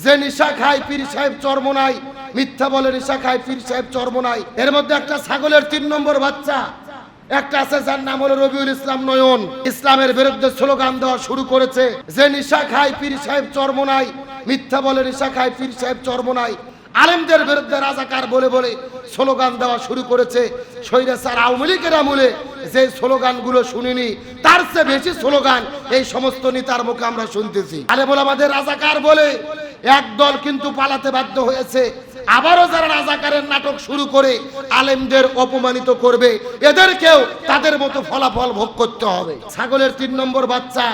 যে নিশা খায় পীর সাহেব চরমোনাই, মিথ্যা বলে নিশা খায় পীর সাহেব চরমোনাই। এর মধ্যে একটা ছাগলের 3 নম্বর বাচ্চা একটা আছে, যার নাম হলো রবিউল ইসলাম নয়ন। ইসলামের বিরুদ্ধে স্লোগান দেওয়া শুরু করেছে, যে নিশা খায় পীর সাহেব চরমোনাই, মিথ্যা বলে নিশা খায় পীর সাহেব চরমোনাই। আলেমদের বিরুদ্ধে রাজাকার বলে বলে স্লোগান দেওয়া শুরু করেছে। স্বৈরাচার আওয়ামী লীগের আমলে যে স্লোগানগুলো শুনিনি, তার চেয়ে বেশি স্লোগান এই সমস্ত নেতার মুখে আমরা শুনতেছি। আলেমুল আমাদের রাজাকার বলে একদল কিন্তু পালাতে বাধ্য হয়েছে। আবারও যারা রাজাকারের নাটক শুরু করে আলেমদের অপমানিত করবে, এদেরকেও তাদের মতো ফলাফল ভোগ করতে হবে। ছাগলের 3 নম্বর বাচ্চা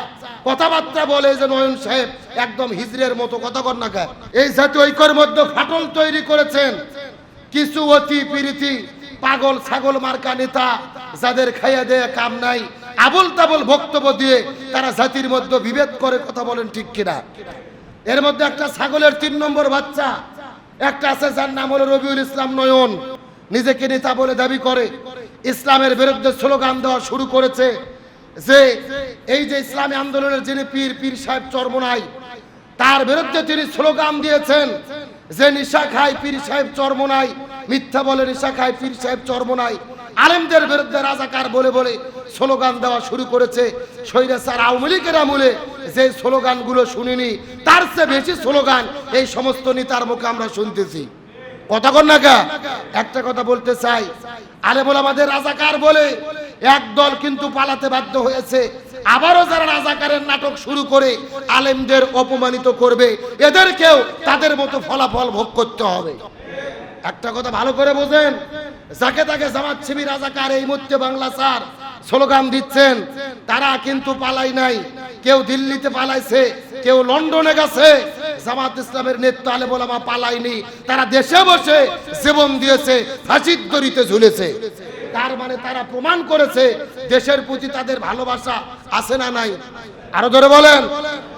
কথাবার্তা বলে যে নয়ন সাহেব একদম হিজড়ের মতো কথা কর না কেন। এই জাতীয় ঐক্যের মধ্যে ফাটল তৈরি করেছেন কিছু অতি পীড়িতি পাগল ছাগল মার্কা নেতা, যাদের খাইয়া দেয়া কাম নাই, আবল তাবল বক্তব্য দিয়ে তারা জাতির মধ্যে বিভেদ করে। কথা বলেন ঠিক কিনা? এর মধ্যে একটা ছাগলের 3 নম্বর বাচ্চা একটা আছে, যার নাম হলো রবিউল ইসলাম নয়ন। নিজেকে নেতা বলে দাবি করে, ইসলামের বিরুদ্ধে স্লোগান দেওয়া শুরু করেছে যে এই যে ইসলামী আন্দোলনের যিনি পীর সাহেব চরমোনাই, তার বিরুদ্ধে তিনি স্লোগান দিয়েছেন যে নিশা খায় পীর সাহেব চরমোনাই, মিথ্যা বলে নিশা খায় পীর সাহেব চরমোনাই। আলেমদের বিরুদ্ধে রাজাকার বলে বলে স্লোগান দেওয়া শুরু করেছে। স্বৈরাচার আওয়ামী লীগের আমলে যে স্লোগানগুলো শুনিনি, তার চেয়ে বেশি স্লোগান এই সমস্ত নেতার মুখে আমরা শুনতেছি। কথা কর না কা? একটা কথা বলতে চাই, আলেমুল আমাদের রাজাকার বলে একদল কিন্তু পালাতে বাধ্য হয়েছে। আবারও যারা রাজাকারের নাটক শুরু করে আলেমদের অপমানিত করবে, এদেরকেও তাদের মতো ফলাফল ভোগ করতে হবে। একটা কথা ভালো করে বোঝেন, যাকে তাকে জামাত শিবির রাজাকার এই মুহূর্তে বাংলা স্যার স্লোগান দিচ্ছেন, তারা কিন্তু পালাই নাই। কেউ দিল্লিতে পালাইছে, কেউ লন্ডনে গেছে। জামাত ইসলামের নেতা আলেমুল ওলামা পালায়নি, তারা দেশে বসে জীবন দিয়েছে, ফাঁসির দড়িতে ঝুলেছে। তার মানে তারা প্রমাণ করেছে দেশের প্রতি তাদের ভালোবাসা আছে না নাই। আরো ধরে বলেন,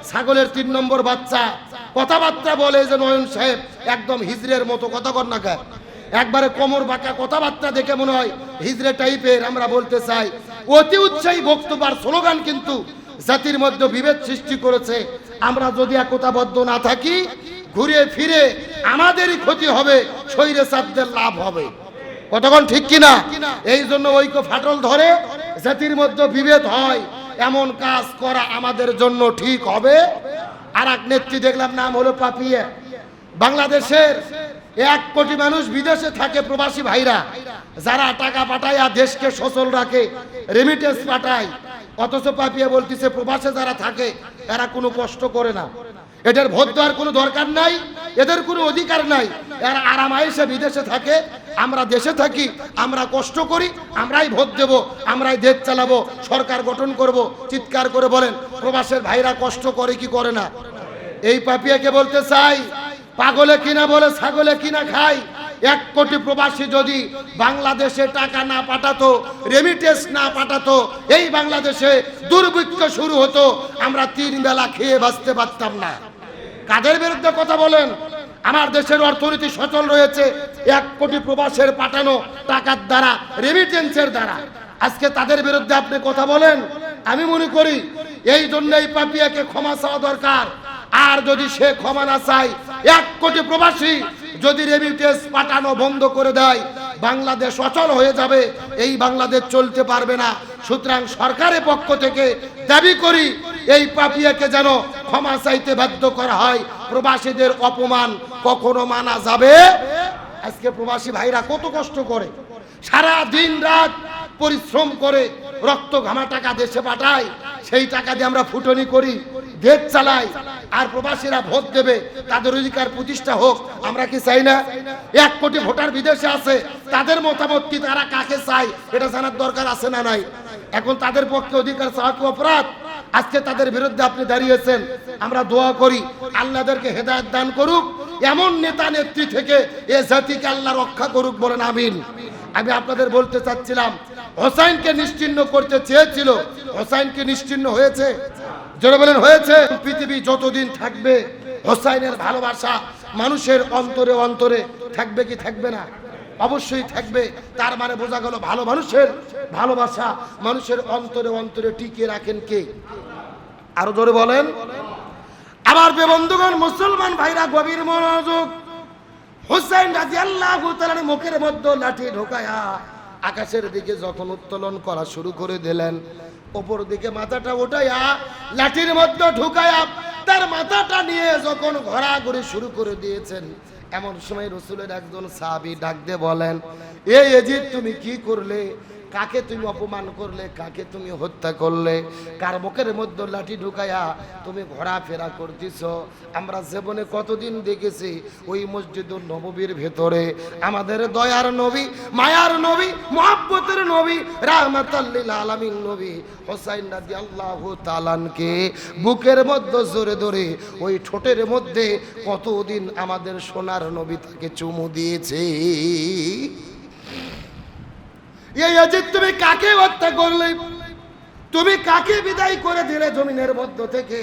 ছাগলের 3 নম্বর বাচ্চা কথাবার্তা বলে যে নয়ন সাহেব একদম হিজড়ের মতো কথা কর না কেন। একবারে কোমর বাঁকা কথাবার্তা দেখে মনে হয় হিজড়ে টাইপের। আমরা বলতে চাই, অতি উৎসাহী বক্তব্য আর স্লোগান কিন্তু জাতির মধ্যে বিভেদ সৃষ্টি করেছে। আমরা যদি একতাবদ্ধ না থাকি, ঘুরে ফিরে আমাদেরই ক্ষতি হবে, স্বৈরাচারদের লাভ হবে। কতক্ষণ ঠিক কিনা? এই জন্য ঐক্য ফাটল ধরে, জাতির মধ্যে বিভেদ হয়, এমন কাজ করা আমাদের জন্য ঠিক হবে। আর এক নেত্রী দেখলাম, নাম হলো পাপিয়া। বাংলাদেশের 1 কোটি মানুষ বিদেশে থাকে, প্রবাসী ভাইরা যারা টাকা পাঠায় আর দেশকে সচল রাখে, রেমিটেন্স পাঠায়। অথচ পাপিয়া বলতেছে প্রবাসে যারা থাকে এরা কোনো কষ্ট করে না, এদের ভোট দেওয়ার কোনো দরকার নাই, এদের কোনো অধিকার নাই, এরা আরামায়েশে বিদেশে থাকে। আমরা দেশে থাকি, আমরা কষ্ট করি, আমরাই ভোট দেব, আমরাই দেশ চালাবো, সরকার গঠন করব। চিৎকার করে বলেন, প্রবাসের ভাইরা কষ্ট করে কি করে না? এই পাপিয়াকে বলতে চাই, পাগলে কিনা বলে ছাগলে কিনা খায়। 1 কোটি প্রবাসী যদি বাংলাদেশে টাকা না পাঠাতো, রেমিটেন্স না পাঠাতো, এই বাংলাদেশে দুর্ভিক্ষ শুরু হতো, আমরা 3 বেলা খেয়ে বাঁচতে পারতাম না। কাদের বিরুদ্ধে কথা বলেন? আমার দেশের অর্থনীতি সচল রয়েছে 1 কোটি প্রবাসের পাঠানো টাকার দ্বারা, রেমিটেন্সের দ্বারা। আজকে তাদের বিরুদ্ধে আপনি কথা বলেন? আমি মনে করি এই জন্য এই পাপিয়াকে ক্ষমা চাওয়া দরকার। আর যদি সে ক্ষমা না চায়, 1 কোটি প্রবাসী যদি রেমিটেন্স পাঠানো বন্ধ করে দেয়, বাংলাদেশ অচল হয়ে যাবে, এই বাংলাদেশ চলতে পারবে না। সুতরাং সরকারের পক্ষ থেকে দাবি করি, এই পাপিয়াকে যেন ক্ষমা চাইতে বাধ্য করা হয়। প্রবাসীদের অপমান কখনো মানা যাবে। আজকে প্রবাসী ভাইরা কত কষ্ট করে, সারা দিন রাত পরিশ্রম করে রক্ত ঘামা টাকা দেশে পাঠায়, সেই টাকা দিয়ে আমরা ফুটনি করি, দেশ চালাই। আর প্রবাসীরা ভোট দেবে, তাদের অধিকার প্রতিষ্ঠা হোক, আমরা কি চাই না? 1 কোটি ভোটার বিদেশে আছে, তাদের মতামত কি, তারা কাকে চায় এটা জানার দরকার আছে না নাই? এখন তাদের পক্ষে অধিকার চাওয়া কি অপরাধ? আজকে তাদের বিরুদ্ধে আপনি দাঁড়িয়েছেন, আমরা দোয়া করি আল্লাহদেরকে হেদায়েত দান করুক, এমন নেতা নেত্রী থেকে এ জাতিকে আল্লাহ রক্ষা করুক, বলেন আমিন। আমি আপনাদের বলতে চাচ্ছিলাম, হোসাইনকে নিশ্চিহ্ন করতে চেয়েছিল, হোসাইনকে নিশ্চিহ্ন হয়েছে? জোরে বলেন হয়েছে? পৃথিবী যতদিন থাকবে হোসাইনের ভালোবাসা মানুষের অন্তরে অন্তরে থাকবে কি থাকবে না? অবশ্যই থাকবে। তার মানে বোঝা গেল ভালো মানুষের ভালোবাসা মানুষের অন্তরে অন্তরে টিকিয়ে রাখেন কে? আরো জোরে বলেন। আমার প্রিয় বন্ধুগণ, মুসলমান ভাইরা গভীর মনোযোগ। হুসাইন রাদিয়াল্লাহু তাআলার মুখের মধ্যে লাঠি ঢোকায়া আকাশের দিকে যখন উত্তোলন করা শুরু করে দিলেন, উপর দিকে মাথাটা উঠাইয়া লাঠির মধ্যে ঢুকায়া তার মাথাটা নিয়ে যখন ঘোরাঘুরি শুরু করে দিয়েছেন, এমন সময় রাসূলের একজন সাহাবী ডাক দিয়ে বলেন, এই ইয়াজিদ, তুমি কি করলে? কাকে তুমি অপমান করলে? কাকে তুমি হত্যা করলে? কার মুখের মধ্যে লাঠি ঢুকায়া তুমি ঘোরাফেরা করতেছ? আমরা জীবনে কতদিন দেখেছি ওই মসজিদুল নববীর ভেতরে আমাদের দয়ার নবী, মায়ার নবী, মুহাব্বতের নবী, রাহমাতাল লিল আলামিন নবী হুসাইন রাদিয়াল্লাহু তাআলাকে বুকের মধ্যে জোরে ধরে ওই ঠোঁটের মধ্যে কতদিন আমাদের সোনার নবী তাকে চুমু দিয়েছে। এই ইয়াজিদ, তুমি কাকে হত্যা করলে? তুমি কাকে বিদায় করে দিলে জমিনের মধ্য থেকে?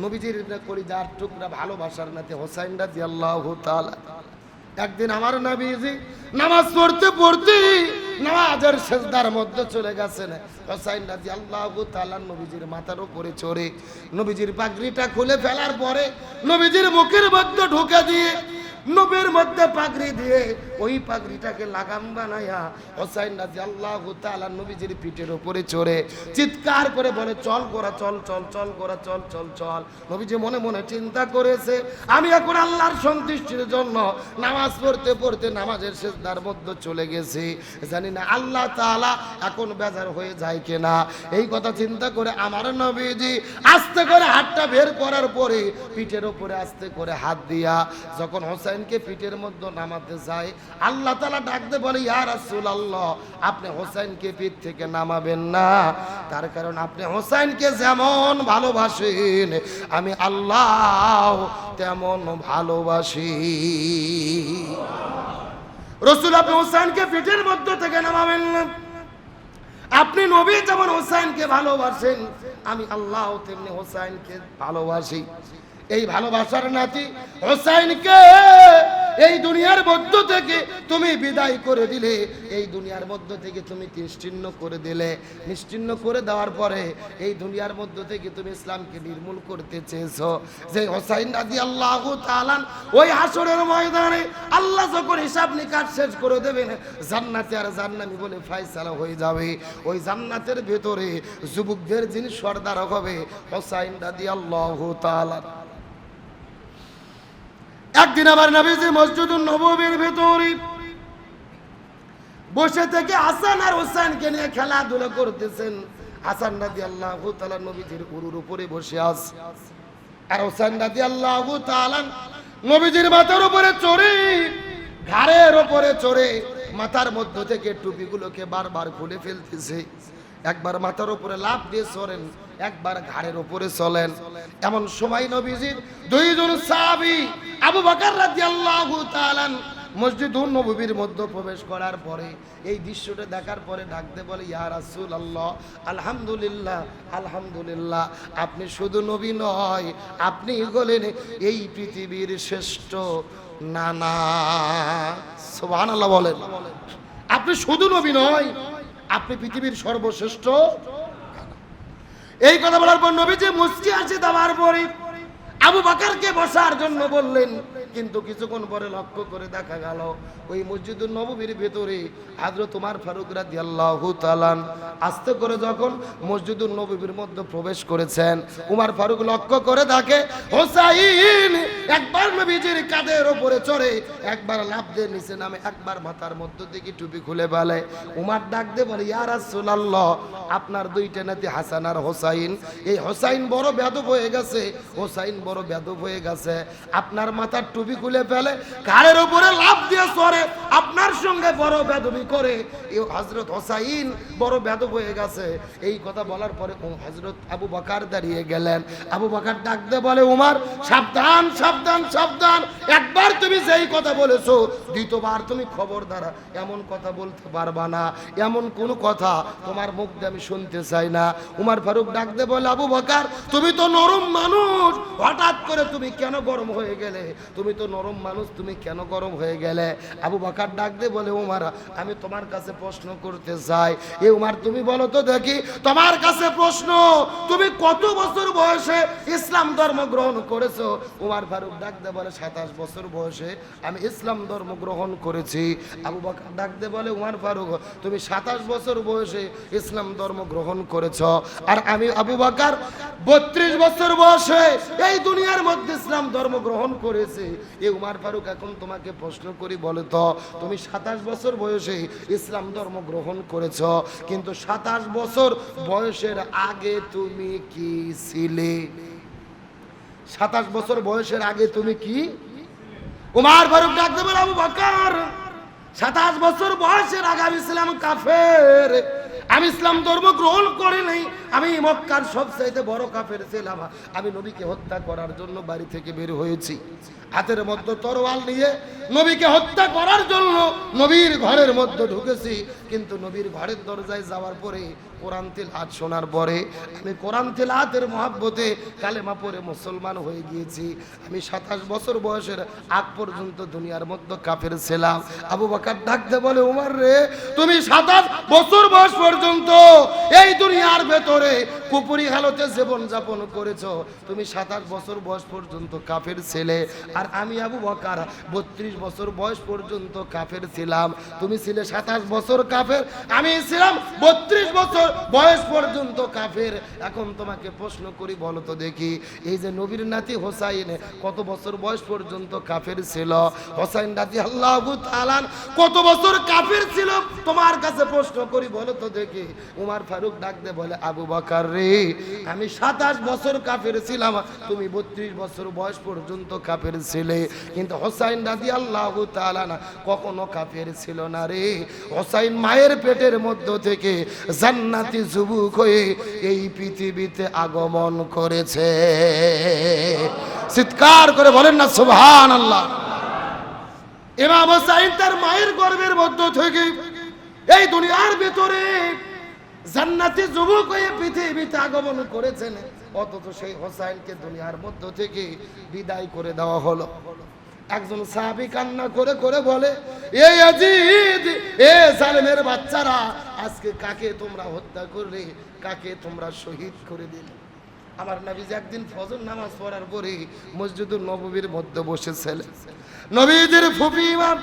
নবীজির কলিজার টুকরা ভালোবাসার নাতি হুসাইন রাদিয়াল্লাহু তাআলা। একদিন আমার নবীজি নামাজ পড়তে পড়তে নামাজের সিজদার মধ্যে চলে গেছেন। হুসাইন রাদিয়াল্লাহু তাআলা নবীজির মাথার উপরে চড়ে নবীজির পাগড়িটা খুলে ফেলার পরে নবীজির মুখের মধ্যে ঢুকে দিয়ে নবীর মধ্যে পাগড়ি দিয়ে ওই পাগড়িটাকে লাগাম বানায়া হুসাইন রাদিয়াল্লাহু তাআলা নবীজির পিঠের উপরে চড়ে চিৎকার করে বলে, চল গোরা, চল চল চল গোরা, চল চল চল। নবীজি মনে মনে চিন্তা করেছে, আমি এখন আল্লাহর সন্তুষ্টির জন্য নামাজ পড়তে পড়তে নামাজের সিজদার মধ্যে চলে গেছি, জানি না আল্লাহ তাআলা এখন বেজার হয়ে যায় কিনা। এই কথা চিন্তা করে আমার নবীজি আস্তে করে হাতটা বের করার পরে পিঠের উপরে আস্তে করে হাত দিয়া যখন হুসাইনকে পিঠের মধ্যে নামাতে যায়, আল্লাহ তাআলা ডাকতে বলে, ইয়া রাসূলুল্লাহ, আপনি হুসাইনকে পিঠ থেকে নামাবেন না, তার কারণ আপনি হুসাইনকে যেমন ভালোবাসেন আমি আল্লাহ তেমন ভালোবাসি। রাসূল, আপনি হুসাইনকে পিঠের মধ্যে থেকে নামাবেন না। আপনি নবী যেমন হুসাইনকে ভালোবাসেন আমি আল্লাহ তেমনি হুসাইনকে ভালোবাসি। এই ভালোবাসার নাতি হুসাইনকে এই দুনিয়ার মধ্য থেকে তুমি বিদায় করে দিলে, এই দুনিয়ার মধ্য থেকে তুমি নিশ্চিহ্ন করে দিলে। নিশ্চিহ্ন করে দেওয়ার পরে এই দুনিয়ার মধ্য থেকে তুমি ইসলামকে নির্মূল করতে চেয়েছো। যে হুসাইন রাদিয়াল্লাহু তাআলা ওই হাসরের ময়দানে আল্লাহ যখন হিসাব নিকাশ শেষ করে দেবেন, জান্নাতে আর জাহান্নামী বলে ফয়সালা হয়ে যাবে, ওই জান্নাতের ভেতরে যুবকদের যিনি সর্দার হবে হুসাইন রাদিয়াল্লাহু তাআলা। একদিন আবার নবীজি মসজিদুন নববীর ভেতরে বসে থেকে হাসান আর হুসাইনকে নিয়ে খেলাধুলা করতেছেন। হাসান রাদিয়াল্লাহু তাআলা নবীজির উরুর উপরে বসে আছে, আর হুসাইন রাদিয়াল্লাহু তাআলা নবীজির মাথার উপরে চড়ে, ঘাড়ের উপরে চড়ে মাথার মধ্য থেকে টুপিগুলোকে বারবার খুলে ফেলতেছে। একবার মাথার উপরে লাফ দিয়ে চড়েন, একবার ঘাড়ের উপরে চলেন। এমন সময় নবীজির দুইজন সাহাবী আবু বকর রাদিয়াল্লাহু তাআলা মসজিদুন নববীর মধ্যে প্রবেশ করার পরে এই দৃশ্যটা দেখার পরে ডাকতে বলে, ইয়া রাসূলুল্লাহ, আলহামদুলিল্লাহ আলহামদুলিল্লাহ, আপনি শুধু নবী নয়, আপনি হলেন এই পৃথিবীর শ্রেষ্ঠ নানা। সুবহানাল্লাহ বলেন। আপনি শুধু নবী নয়, আপনি পৃথিবীর সর্বশ্রেষ্ঠ। এই কথা বলার পর নবীজি মুস্কি হাসি দেওয়ার পরে আবু বকরকে বসার জন্য বললেন, কিন্তু কিছুক্ষণ পরে লক্ষ্য করে দেখা গেল ওই মসজিদুন নববীর ভেতরে হযরত ওমর ফারুক রাদিয়াল্লাহু তাআলা আস্তে করে যখন মসজিদুন নববীর মধ্যে প্রবেশ করেছেন, ওমর ফারুক লক্ষ্য করে দেখে হুসাইন একবার নবীজির কাঁধের উপরে চড়ে, একবার লাফ দিয়ে নিচে নামে, একবার মাথার মধ্য থেকে টুপি খুলে ফেলে। ওমর ডাক দিয়ে বলে, ইয়া রাসূলুল্লাহ, আপনার দুইটা নাতি হাসান আর হুসাইন, এই হুসাইন বড় বেয়াদব হয়ে গেছে, হুসাইন বড় বেয়াদব হয়ে গেছে, আপনার মাথার টুপি খুলে ফেলে, ঘাড়ের উপরে লাফ দিয়ে চড়ে, আপনার সঙ্গে বড় বেয়াদবি করে, এই হযরত হুসাইন বড় বেয়াদব হয়ে গেছে। এই কথা বলার পরে হযরত আবু বকর দাঁড়িয়ে গেলেন। আবু বকর ডাক দিয়ে বলে, ওমর, সাবধান সাবধান সাবধান, একবার তুমি যেই কথা বলেছো দ্বিতীয়বার তুমি খবরদার এমন কথা বলতে পারবা না, এমন কোন কথা তোমার মুখ দিয়ে আমি শুনতে চাই না। ওমর ফারুক ডাক দিয়ে বলে, আবু বকর, তুমি তো নরম মানুষ, হঠাৎ হঠাৎ করে তুমি কেন গরম হয়ে গেলে? তুমি তো নরম মানুষ, তুমি কেন গরম হয়ে গেলে? আবু বকর ডাক দিয়ে বলে, ওমর আমি তোমার কাছে প্রশ্ন করতে চাই। এ উমর তুমি বলো তো দেখি, তোমার কাছে প্রশ্ন, তুমি কত বছর বয়সে ইসলাম ধর্ম গ্রহণ করেছো? উমর ফারুক ডাক দিয়ে বলে 27 বছর বয়সে আমি ইসলাম ধর্ম গ্রহণ করেছি। আবু বকর ডাক দিয়ে বলে, উমর ফারুক তুমি 27 বছর বয়সে ইসলাম ধর্ম গ্রহণ করেছো, আর আমি আবু বকর 32 বছর বয়সে এই দুনিয়ার মধ্যে ইসলাম ধর্ম গ্রহণ করেছি। এই উমর ফারুক এখন তোমাকে প্রশ্ন করি, বলো তো তুমি 27 বছর বয়সে ইসলাম ধর্ম গ্রহণ করেছো, কিন্তু 27 বছর বয়সের আগে তুমি কি ছিলে? 27 বছর বয়সের আগে তুমি কি? উমর ফারুক ডাকতে বলে, আবু বকর 27 বছর বয়সের আগে আমি ছিলাম কাফের, আমি ইসলাম ধর্ম গ্রহণ করি নাই, আমি মক্কার সবচাইতে বড় কাফের ছিলাম। আমি নবীকে হত্যা করার জন্য বাড়ি থেকে বের হয়েছি, হাতের মধ্যে তরোয়াল নিয়ে নবীকে হত্যা করার জন্য নবীর ঘরের মধ্যে ঢুকেছি। কিন্তু নবীর ঘরের দরজায় যাওয়ার পরে কোরআন তিলাওয়াত শোনার পরে আমি কোরআন তিলাওয়াতের মহব্বতে কালেমা পড়ে মুসলমান হয়ে গিয়েছি। আমি 27 বছর বয়সের আগ পর্যন্ত দুনিয়ার মধ্যে কাফের ছিলাম। আবু বকর ডাকতে বলে, উমর রে তুমি 27 বছর বয়স পর্যন্ত এই দুনিয়ার ভেতরে কুপুরি হালতে জীবন যাপন করেছো, তুমি 27 বছর বয়স পর্যন্ত কাফের ছেলে, আর আমি আবু বকর 32 বছর বয়স পর্যন্ত কাফের ছিলাম। তুমি ছিলে 27 বছর কাফের, আমি ছিলাম 32 বছর বয়স পর্যন্ত কাফের। এখন তোমাকে প্রশ্ন করি, বলো তো দেখি, এই যে নবীর নাতি হোসাইন কত বছর বয়স পর্যন্ত কাফের ছিল? হোসাইন রাদিয়াল্লাহু তাআলা কত বছর কাফের ছিল? তোমার কাছে প্রশ্ন করি, বলো তো দেখি। উমর ফারুক ডাক দে বলে, আবু বকর রে আমি 27 বছর কাফের ছিলাম, তুমি 32 বছর বয়স পর্যন্ত কাফের ছিলে, কিন্তু হোসাইন রাদিয়াল্লাহু তাআলা কখনো কাফের ছিল না রে। হোসাইন মায়ের পেটের মধ্য থেকে জান্নাতি যুবক হয়ে এই পৃথিবীতে আগমন করেছে। চিৎকার করে বলেন না সুবহানাল্লাহ। ইমাম হোসাইন তার মায়ের গর্ভের মধ্য থেকে এই দুনিয়ার ভিতরে জান্নাতি যুবক হয়ে পৃথিবীতে আগমন করেছেন, অথচ সেই হোসাইনকে দুনিয়ার মধ্য থেকে বিদায় করে দেওয়া হলো। একজন সাহাবী কান্না করে করে বলে, এ ইয়াজিদ, এ জালেমের বাচ্চারা, আজকে কাকে তোমরা হত্যা করলে, কাকে তোমরা শহীদ করে দিলে? আমার নবীজি একদিন ফজর নামাজ পড়ার পরে মসজিদুল নববীর মধ্যে বসেছিলেন। নবীজির ফুফি ইমাম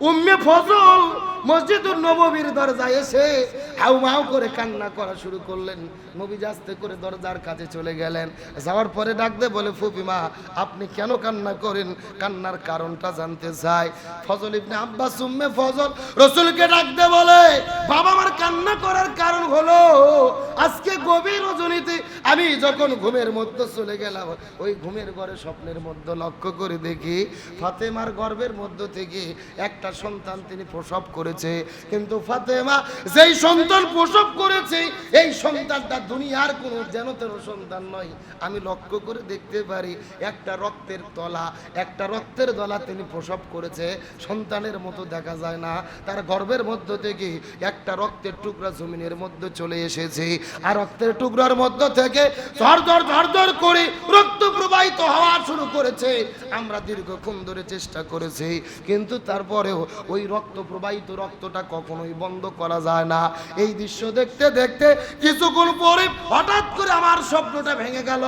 উম্মে ফজল মসজিদুল নববীর দরজায় এসে হাউমাউ করে কান্না করা শুরু করলেন। নবী আস্তে করে দরজার কাছে চলে গেলেন, যাওয়ার পরে ডাক দিয়ে বলে, ফুফিমা আপনি কেন কান্না করেন? কান্নার কারণটা জানতে চাই। ফজল ইবনে আব্বাস উম্মে ফজল রাসূলকে ডাক দিয়ে বলে, বাবা আমার কান্না করার কারণ হলো আজকে গভীর রজনীতে আমি যখন ঘুমের মধ্যে চলে গেলাম, ওই ঘুমের ঘরে স্বপ্নের মধ্যে লক্ষ্য করে দেখি ফাতেমার গর্ভের মধ্য থেকে একটা সন্তান তিনি প্রসব করেছে, কিন্তু ফাতেমা যেই সন্তান প্রসব করেছে এই সন্তানটা দুনিয়ার কোনো যেন তেন সন্তান নয়। আমি লক্ষ্য করে দেখতে পারি একটা রক্তের তলা, একটা রক্তের দলা তিনি প্রসব করেছে, সন্তানের মতো দেখা যায় না। তার গর্ভের মধ্য থেকে একটা রক্তের টুকরা জমিনের মধ্যে চলে এসেছে, আর রক্তের টুকরার মধ্য থেকে ঝরঝর ঝরঝর করে রক্ত প্রবাহিত হওয়া শুরু করেছে। আমরা দীর্ঘক্ষণ ধরে চেষ্টা করেছি, কিন্তু তারপরেও ওই রক্ত প্রবাহিত রক্তটা কখনোই বন্ধ করা যায় না। এই দৃশ্য দেখতে দেখতে কিছুক্ষণ পরে হঠাৎ করে আমার স্বপ্নটা ভেঙে গেল।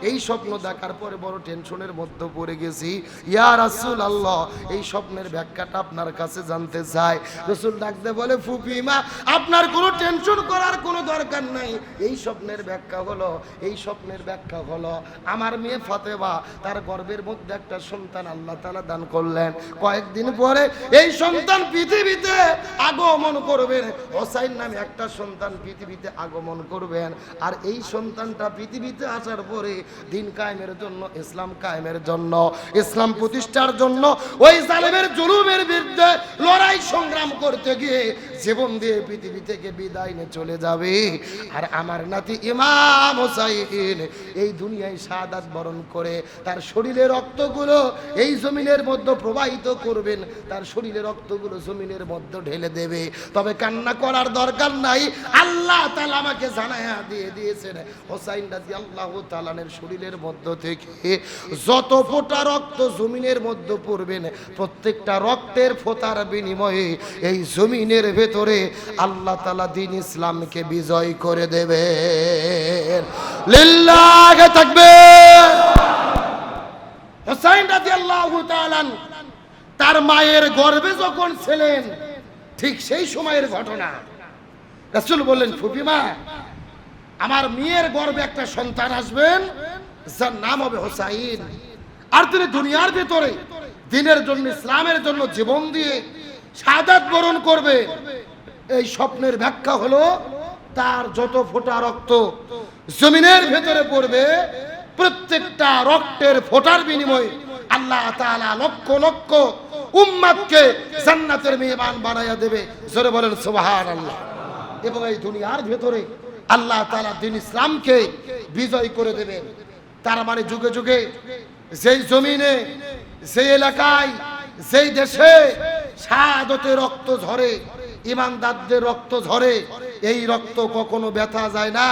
এই স্বপ্ন দেখার পরে বড় টেনশনের মধ্যে পড়ে গেছি। ইয়া রাসূলুল্লাহ, এই স্বপ্নের ব্যাখ্যাটা আপনার কাছে জানতে চাই। রাসূল ডাকতে বলে, ফুফিমা আপনার কোনো টেনশন করার কোনো দরকার নাই। এই স্বপ্নের ব্যাখ্যা হলো, এই স্বপ্নের ব্যাখ্যা হলো আমার মেয়ে ফাতেমা তার গর্ভের মধ্যে একটা সন্তান আল্লাহ তাআলা দান করলেন। কয়েকদিন পরে এই সন্তান পৃথিবীতে আগমন করবেন, হোসাইন নামে একটা সন্তান পৃথিবীতে আগমন করবেন। আর এই সন্তানটা পৃথিবীতে আসার পরে দিন কায়েমের জন্য, ইসলাম কায়েমের জন্য, ইসলাম প্রতিষ্ঠার জন্য ওই জালেমের জুলুমের বিরুদ্ধে লড়াই সংগ্রাম করতে গিয়ে জীবন দিয়ে পৃথিবী থেকে বিদায় নিয়ে চলে যাবে। আর আমার নাতি ইমাম হোসাইন এই দুনিয়ায় শাহাদাত বরণ করে তার শরীরের রক্তগুলো এই জমিনের মধ্যে প্রবাহিত করবেন, তার শরীরের রক্তগুলো জমিনের মধ্যে মধ্যে ঢেলে দেবে। তবে কান্না করার দরকার নাই, আল্লাহ তাআলা আমাকে জানায়া দিয়ে দিয়েছেন হোসাইন রাদিয়াল্লাহু তাআলার শরীরের মধ্য থেকে যত ফোঁটা রক্ত জমিনের মধ্যে পড়বেন, প্রত্যেকটা রক্তের ফোঁটার বিনিময়ে এই জমিনের ভেতরে আল্লাহ তাআলা দ্বীন ইসলামকে বিজয় করে দেবেন। লিল্লাহি তাকবীর। হোসাইন রাদিয়াল্লাহু তাআলা তার মায়ের গর্ভে যখন ছিলেন, ঠিক সেই সময়ের ঘটনা। রাসূল বললেন, ফুপিমা, আমার মেয়ের গর্ভে একটা সন্তান আসবেন, যার নাম হবে হোসাইন, আর তিনি দুনিয়ার ভিতরে দ্বীনের জন্য, ইসলামের জন্য জীবন দিয়ে শাহাদাত বরণ করবে। এই স্বপ্নের ব্যাখ্যা হলো, তার যত ফোঁটা রক্ত জমিনের ভেতরে পড়বে, প্রত্যেকটা রক্তের ফোঁটার বিনিময়ে আল্লাহ তাআলা লক্ষ লক্ষ উম্মতকে জান্নাতের মেহমান বানায়া দেবে। জোরে বলেন সুবহানাল্লাহ। এবং এই দুনিয়ার ভেতরে আল্লাহ তাআলা দ্বীন ইসলামকে বিজয় করে দেবেন। তার মানে যুগে যুগে যেই জমিনে, যেই এলাকায়, যেই দেশে শাহাদাতের রক্ত ঝরে, ইমানদারদের রক্ত ঝরে, এই রক্ত কখনো ব্যথা যায় না,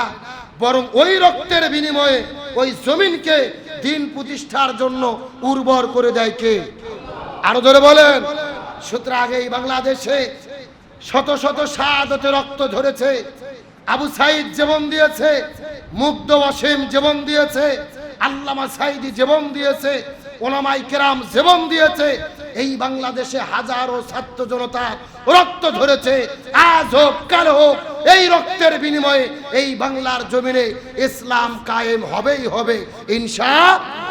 বরং ওই রক্তের বিনিময়ে ওই জমিনকে দ্বীন প্রতিষ্ঠার জন্য উর্বর করে দেয় কে? আরো ধরে বলেন। সুতরাং এই বাংলাদেশে শত শত শাহাদাতের রক্ত ঝরেছে। আবু সাইদ জীবন দিয়েছে, মুগ্ধ ওয়াসিম জীবন দিয়েছে, আল্লামা সাইদি জীবন দিয়েছে, ওলামায়ে কেরাম জীবন দিয়েছে। এই বাংলাদেশে হাজারো ছাত্র জনতা রক্ত ঝরেছে। আজ হোক কাল হোক, এই রক্তের বিনিময়ে এই বাংলার জমিনে ইসলাম কায়েম হবেই হবে ইনশাআল্লাহ।